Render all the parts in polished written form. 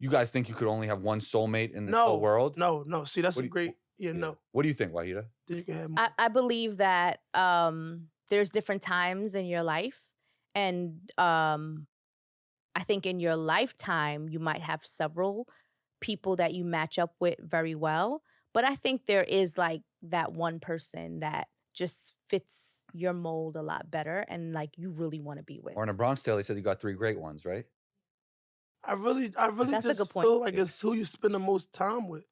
You guys think you could only have one soulmate in this whole world? No. See, that's What a do great, no. What do you think, Waheeda? Then you can have more. I believe that there's different times in your life. And I think in your lifetime, you might have several people that you match up with very well. But I think there is like that one person that just fits your mold a lot better and like you really want to be with. Or in a Bronx Tale, he said you got 3 great ones, right? I really That's a just good point. feel like it's who you spend the most time with.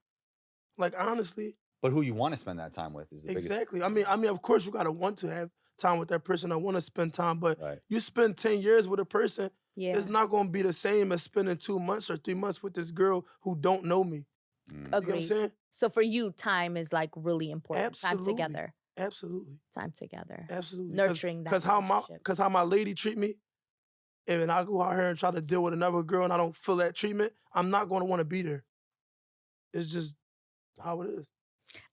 Like, honestly. But who you want to spend that time with is the biggest. Exactly. I mean, of course, you gotta want to have time with that person. I want to spend time, but Right. you spend 10 years with a person, Yeah. it's not gonna be the same as spending 2 months or 3 months with this girl who don't know me. Mm. You know what I'm Agreed. saying? So for you, time is like really important. Absolutely. Time together. Absolutely. Time together. Absolutely. Nurturing that Because how relationship. my lady treat me, and when I go out here and try to deal with another girl and I don't feel that treatment, I'm not gonna want to be there. It's just how it is.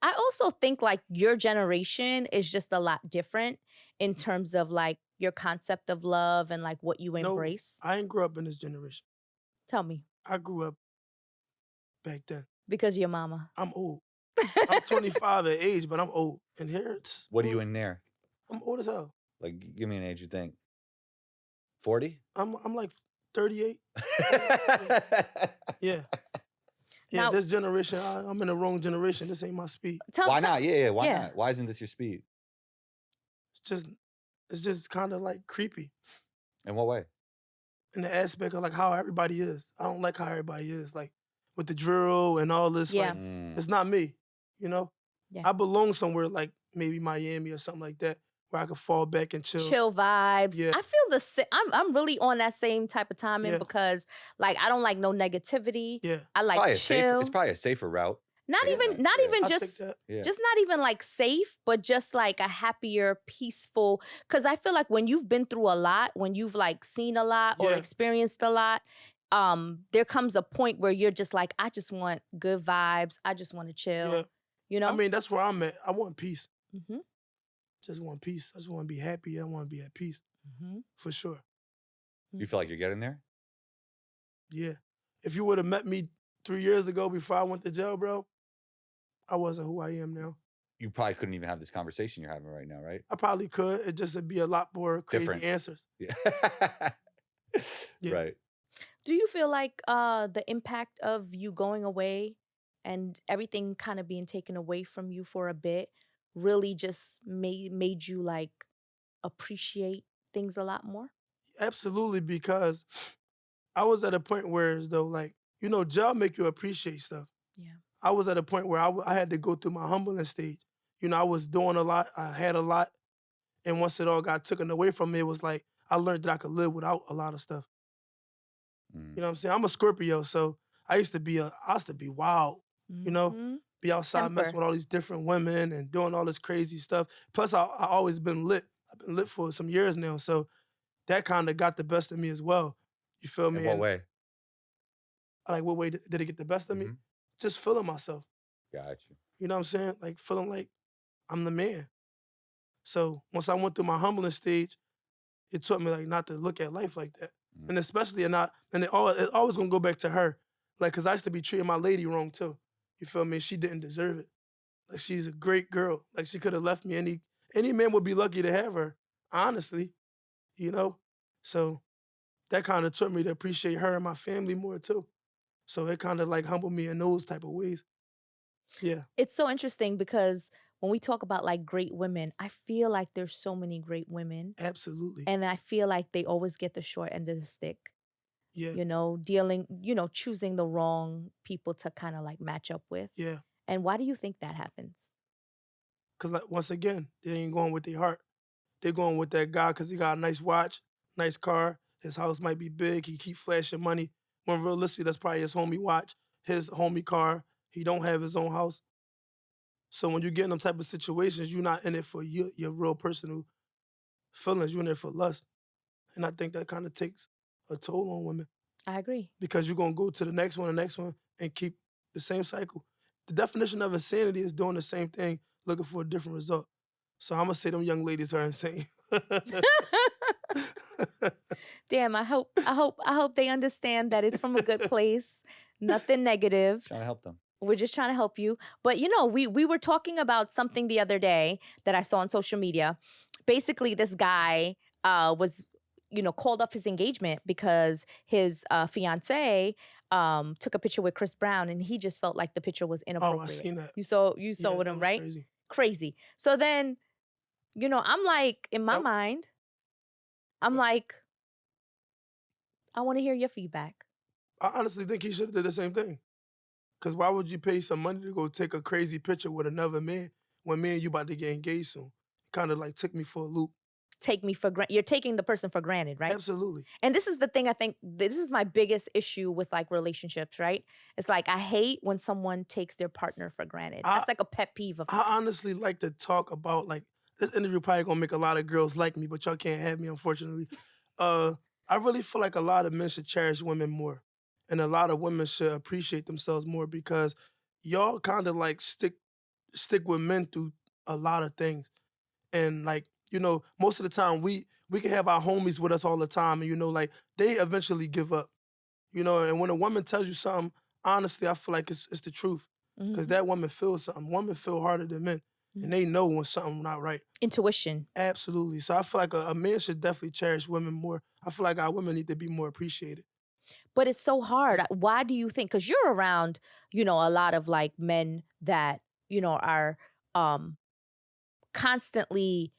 I also think like your generation is just a lot different in terms of like your concept of love and like what you embrace. No, I ain't grew up in this generation. Tell me. I grew up back then. Because of your mama. I'm old. I'm 25 at age, but I'm old. And here it's... What are you in there? I'm old as hell. Like, give me an age you think. 40? I'm like 38. Yeah. Now- This generation, I'm in the wrong generation. This ain't my speed. Why not? Yeah, why Yeah. not? Why isn't this your speed? It's just kind of like creepy In what way? in the aspect of like how everybody is. I don't like how everybody is. Like with the drill and all this. Yeah. Like, Mm. it's not me, you know? Yeah. I belong somewhere like maybe Miami or something like that where I could fall back and chill. Chill vibes. Yeah. I feel the same. I'm really on that same type of timing Yeah. because like I don't like no negativity. Yeah. I like Probably chill. it's probably a safer route. Not Yeah, even I'll take just that. Yeah. just not even like safe, but just like a happier, peaceful. Because I feel like when you've been through a lot, when you've like seen a lot or Yeah. experienced a lot, there comes a point where you're just like, I just want good vibes. I just want to chill. Yeah. You know? I mean, that's where I'm at. I want peace. Mm-hmm. Just want peace. I just want to be happy. I want to be at peace. Mm-hmm. For sure. You feel like you're getting there? Yeah. If you would have met me 3 years ago before I went to jail, bro, I wasn't who I am now. You probably couldn't even have this conversation you're having right now, right? I probably could. It just would be a lot more crazy Different. answers. Yeah. Yeah. Right. Do you feel like the impact of you going away and everything kind of being taken away from you for a bit really just made you like appreciate things a lot more? Absolutely, because I was at a point where as though like, jail make you appreciate stuff. Yeah. I was at a point where I had to go through my humbling stage. I was doing a lot. I had a lot. And once it all got taken away from me, it was like I learned that I could live without a lot of stuff. Mm. You know what I'm saying? I'm a Scorpio, so I used to be wild, Mhm. be outside Temper. messing with all these different women and doing all this crazy stuff. Plus, I always been lit. I've been lit for some years now, so that kind of got the best of me as well. You feel me? In what And, way? like, what way did it get the best of me? Mhm. Just feeling myself. Got you. You know what I'm saying? Like feeling like I'm the man. So once I went through my humbling stage, it taught me like not to look at life like that. Mm. And especially it always gonna go back to her. Like, cause I used to be treating my lady wrong too. You feel me? She didn't deserve it. Like she's a great girl. Like she could have left me. Any man would be lucky to have her, honestly. So that kind of taught me to appreciate her and my family more too. So it kind of like humbled me in those type of ways. Yeah. It's so interesting because when we talk about like great women, I feel like there's so many great women. Absolutely. And I feel like they always get the short end of the stick. Yeah. Choosing the wrong people to kind of like match up with. Yeah. And why do you think that happens? Because like, once again, they ain't going with their heart. They're going with that guy because he got a nice watch, nice car. His house might be big. He keep flashing money. When realistically, that's probably his homie watch, his homie car. He don't have his own house. So when you get in them type of situations, you're not in it for your real personal feelings. You're in it for lust. And I think that kind of takes a toll on women I agree. because you're going to go to the next one, and keep the same cycle. The definition of insanity is doing the same thing, looking for a different result. So I'm going to say them young ladies are insane. Damn, I hope they understand that it's from a good place. Nothing negative. Trying to help them. We're just trying to help you. But we were talking about something the other day that I saw on social media. Basically, this guy was, called off his engagement because his fiance took a picture with Chris Brown, and he just felt like the picture was Oh, I inappropriate. seen that. You saw Yeah, with that him, was right? crazy. Crazy. So then, I'm like, in my Nope. mind, I'm like, I want to hear your feedback. I honestly think he should have did the same thing. Because why would you pay some money to go take a crazy picture with another man when me and you about to get engaged soon? Kind of like took me for a loop. You're taking the person for granted, right? Absolutely. And this is the thing, I think this is my biggest issue with like relationships, right? It's like I hate when someone takes their partner for granted. That's like a pet peeve of mine. I honestly like to talk about, like, this interview probably gonna make a lot of girls like me, but y'all can't have me, unfortunately. I really feel like a lot of men should cherish women more, and a lot of women should appreciate themselves more because y'all kind of like stick with men through a lot of things, and like most of the time we can have our homies with us all the time, and like they eventually give up, and when a woman tells you something, honestly, I feel like it's the truth. Because Mhm. that woman feels something. Women feel harder than men. And they know when something not right. Intuition. Absolutely. So I feel like a man should definitely cherish women more. I feel like our women need to be more appreciated. But it's so hard. Why do you think? Because you're around, a lot of like men that, are constantly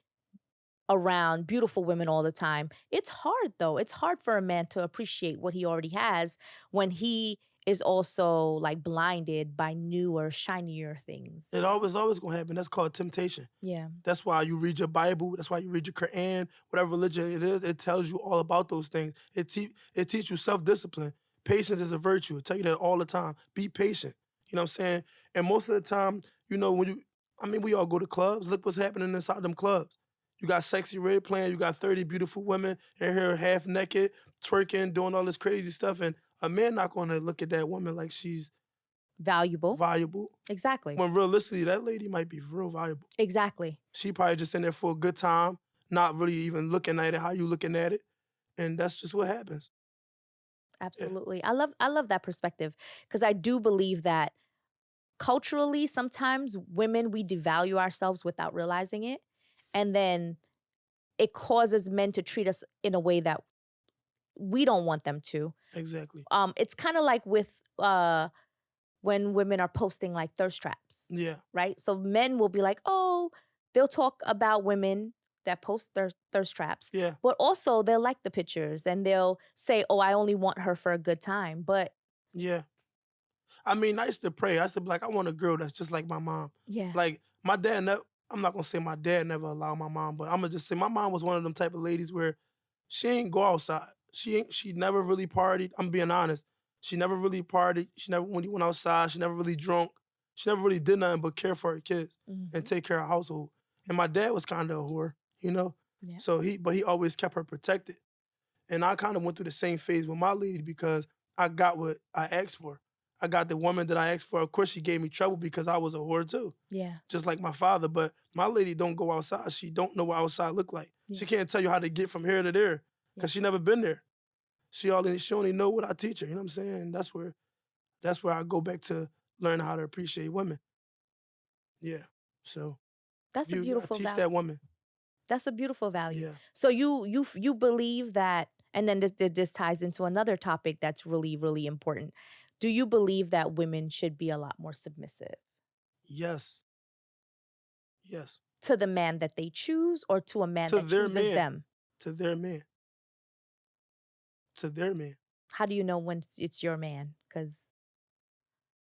around beautiful women all the time. It's hard though. It's hard for a man to appreciate what he already has when he is also like blinded by newer, shinier things. It always gonna happen. That's called temptation. Yeah. That's why you read your Bible. That's why you read your Quran. Whatever religion it is, it tells you all about those things. It teaches you self-discipline. Patience is a virtue. I tell you that all the time. Be patient. You know what I'm saying? And most of the time, we all go to clubs. Look what's happening inside them clubs. You got Sexy Red playing. You got 30 beautiful women in here half naked, twerking, doing all this crazy stuff. And a man not going to look at that woman like she's Valuable. Exactly. when realistically, that lady might be real valuable. Exactly. She probably just in there for a good time, not really even looking at it how you looking at it. And that's just what happens. Absolutely. I love that perspective because I do believe that culturally sometimes women we devalue ourselves without realizing it, and then it causes men to treat us in a way that we don't want them to. Exactly. It's kind of like with when women are posting like thirst traps, Yeah. right? So men will be like, oh, they'll talk about women that post thirst traps, Yeah. but also they'll like the pictures and they'll say, oh, I only want her for a good time. But Yeah. I mean, I used to pray. I used to be like, I want a girl that's just like my mom. yeah, Like my dad I'm not gonna say my dad never allowed my mom, but I'm gonna just say my mom was one of them type of ladies where she ain't go outside. She never really partied. I'm being honest. She never really partied. She never when went outside. She never really drunk. She never really did nothing but care for her kids and take care of her household. And my dad was kind of a whore, you know. Yeah. So he always kept her protected. And I kind of went through the same phase with my lady because I got what I asked for. I got the woman that I asked for. Of course, she gave me trouble because I was a whore too. Yeah. Just like my father. But my lady don't go outside. She don't know what outside look like. Yeah. She can't tell you how to get from here to there because she never been there. She only know what I teach her. You know what I'm saying? That's where I go back to learn how to appreciate women. Yeah. So That's a I beautiful teach value. that woman. That's a beautiful value. Yeah. So you believe that, and then this ties into another topic that's really, really important. Do you believe that women should be a lot more submissive Yes. Yes. to the man that they choose or to a man To that their chooses man. them? To their man. To their man. How do you know when it's your man? Because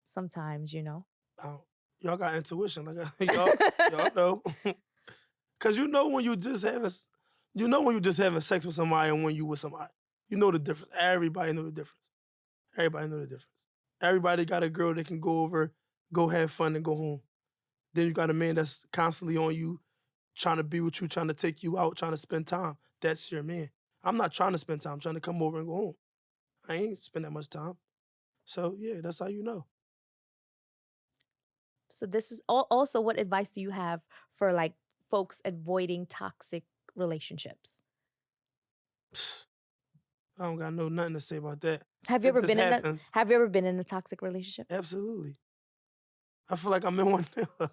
sometimes, Y'all got intuition, like y'all know, cause you know when you just having sex with somebody and when you with somebody, you know the difference. Everybody know the difference. Everybody know the difference. Everybody got a girl that can go over, go have fun and go home. Then you got a man that's constantly on you, trying to be with you, trying to take you out, trying to spend time. That's your man. I'm not trying to spend time. I'm trying to come over and go home. I ain't spend that much time. So yeah, that's how you know. So this is also, what advice do you have for like folks avoiding toxic relationships? I don't got nothing to say about that. Have you It ever just been in a happens. Have you ever been in a toxic relationship? Absolutely. I feel like I'm in one now.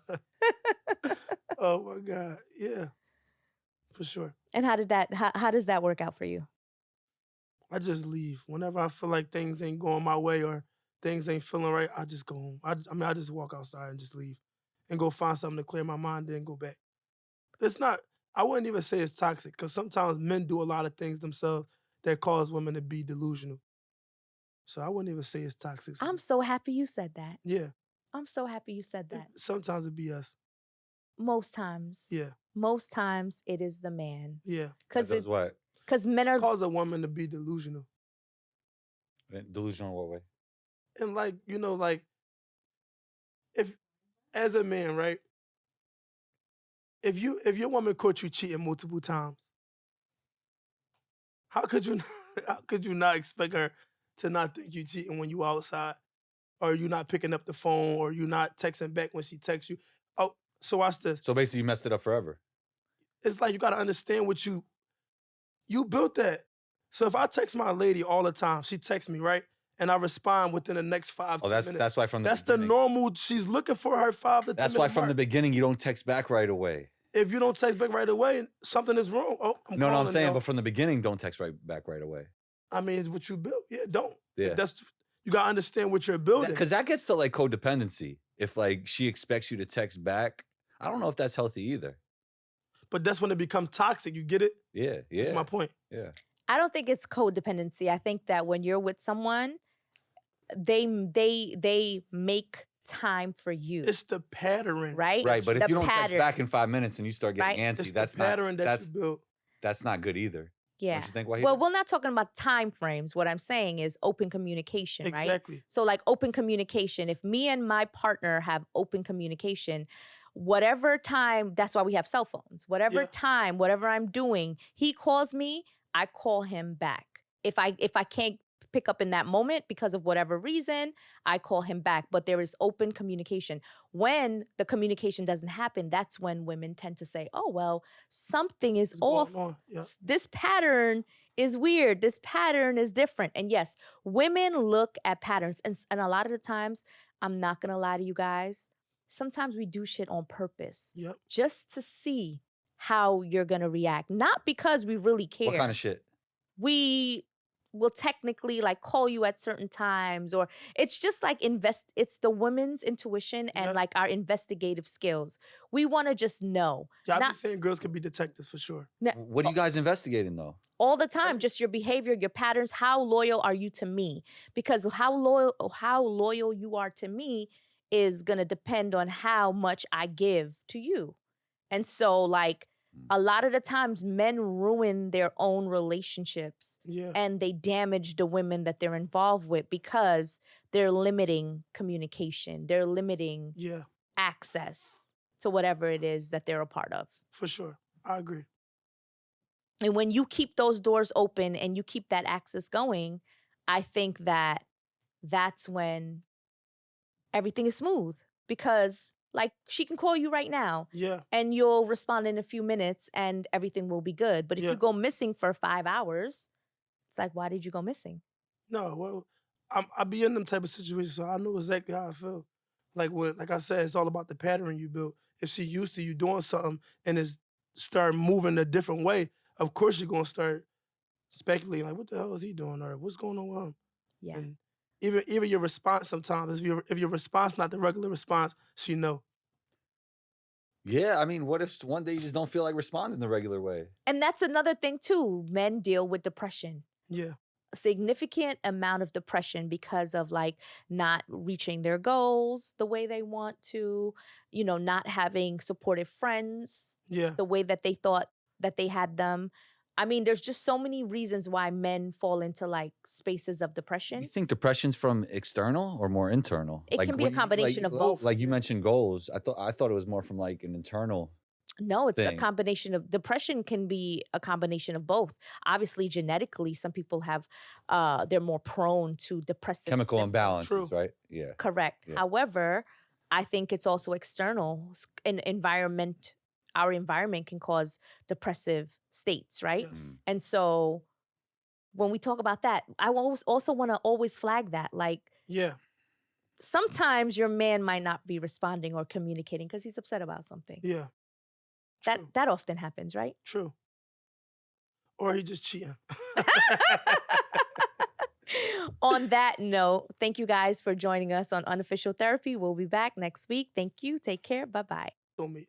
Oh my God. Yeah, for sure. And how does that work out for you? I just leave. Whenever I feel like things ain't going my way or things ain't feeling right, I just go home. I just walk outside and just leave and go find something to clear my mind, then go back. It's not, I wouldn't even say it's toxic because sometimes men do a lot of things themselves that cause women to be delusional. So I wouldn't even say it's toxic. I'm so happy you said that. Yeah, I'm so happy you said that. sometimes it be us. Most times. Yeah, Most times it is the man. yeah. That does what? Because men are Cause a woman to be delusional. Delusional in what way? And like, like if as a man, right? If your woman caught you cheating multiple times, how could you how could you not expect her to not think you cheating when you outside, or you not picking up the phone, or you not texting back when she texts you? Oh, so watch this. So basically, you messed it up forever. It's like you gotta understand what you built that. So if I text my lady all the time, she texts me, right? And I respond within the next 5 10 minutes. That's why from the That's beginning. the normal. She's looking for her 5 to 10 That's minute why from mark. the beginning you don't text back right away. If you don't text back right away, something is wrong. Oh, I'm No, I'm calling saying, y'all. but from the beginning, don't text back right away. I mean, it's what you built. Yeah, don't. Yeah. You gotta understand what you're building. Because that gets to like codependency. If like she expects you to text back, I don't know if that's healthy either. But that's when it becomes toxic. You get it? Yeah, yeah. That's my point. Yeah. I don't think it's codependency. I think that when you're with someone, they make time for you. It's the pattern. Right? Right, but if The you don't text pattern. back in 5 minutes and you start getting Right? antsy, It's that's the pattern not you built. that's not good either. Yeah. Don't you think, Waheeda? Well, we're not talking about time frames. What I'm saying is open communication, right? Exactly. So like open communication, if me and my partner have open communication, whatever time, that's why we have cell phones. Whatever Yeah. time, whatever I'm doing, he calls me, I call him back. If I can't pick up in that moment because of whatever reason, I call him back. But there is open communication. When the communication doesn't happen, that's when women tend to say, oh, well, something is What's off. going on? Yeah. This pattern is weird. This pattern is different. And yes, women look at patterns. And a lot of the times, I'm not going to lie to you guys, sometimes we do shit on purpose. Yep. Just to see how you're going to react. Not because we really care. What kind of shit? We will technically like call you at certain times, or it's just like it's the women's intuition and Yep. like our investigative skills. We want to just know. Yeah, I've been Not saying girls can be detectives for sure. What are you guys investigating though? all the time, just your behavior, your patterns. How loyal are you to me? Because how loyal you are to me is going to depend on how much I give to you. And so like a lot of the times men ruin their own relationships Yeah. and they damage the women that they're involved with because they're limiting communication. They're limiting Yeah, access to whatever it is that they're a part of. for sure. I agree. And when you keep those doors open and you keep that access going, I think that that's when everything is smooth, because like she can call you right now Yeah. and you'll respond in a few minutes and everything will be good. But if Yeah. you go missing for 5 hours, it's like, why did you go missing? No, well, I be in them type of situations, so I know exactly how I feel. Like I said, it's all about the pattern you built. If she used to you doing something and it's start moving a different way, of course you're gonna start speculating like, what the hell is he doing, or what's going on with him? Yeah. And even your response sometimes, if your response not the regular response, she know. Yeah, I mean, what if one day you just don't feel like responding the regular way? And that's another thing too. Men deal with depression. Yeah. A significant amount of depression because of like not reaching their goals the way they want to, not having supportive friends Yeah. the way that they thought that they had them. I mean, there's just so many reasons why men fall into like spaces of depression. You think depression's from external or more internal? It can be a combination of both. Like you mentioned goals. I thought it was more from like an internal. No, it's a thing. combination of depression can be a combination of both. Obviously, genetically, some people have they're more prone to depressive Chemical symptoms. imbalances, True. right? Yeah. Correct. Yeah. However, I think it's also external. Our environment can cause depressive states, right? Yes. Mm. And so when we talk about that, I also want to always flag that. Like, Yeah. sometimes your man might not be responding or communicating because he's upset about something. Yeah. That True. that often happens, right? True. Or he just cheating. On that note, thank you guys for joining us on Unofficial Therapy. We'll be back next week. Thank you. Take care. Bye-bye. Told me.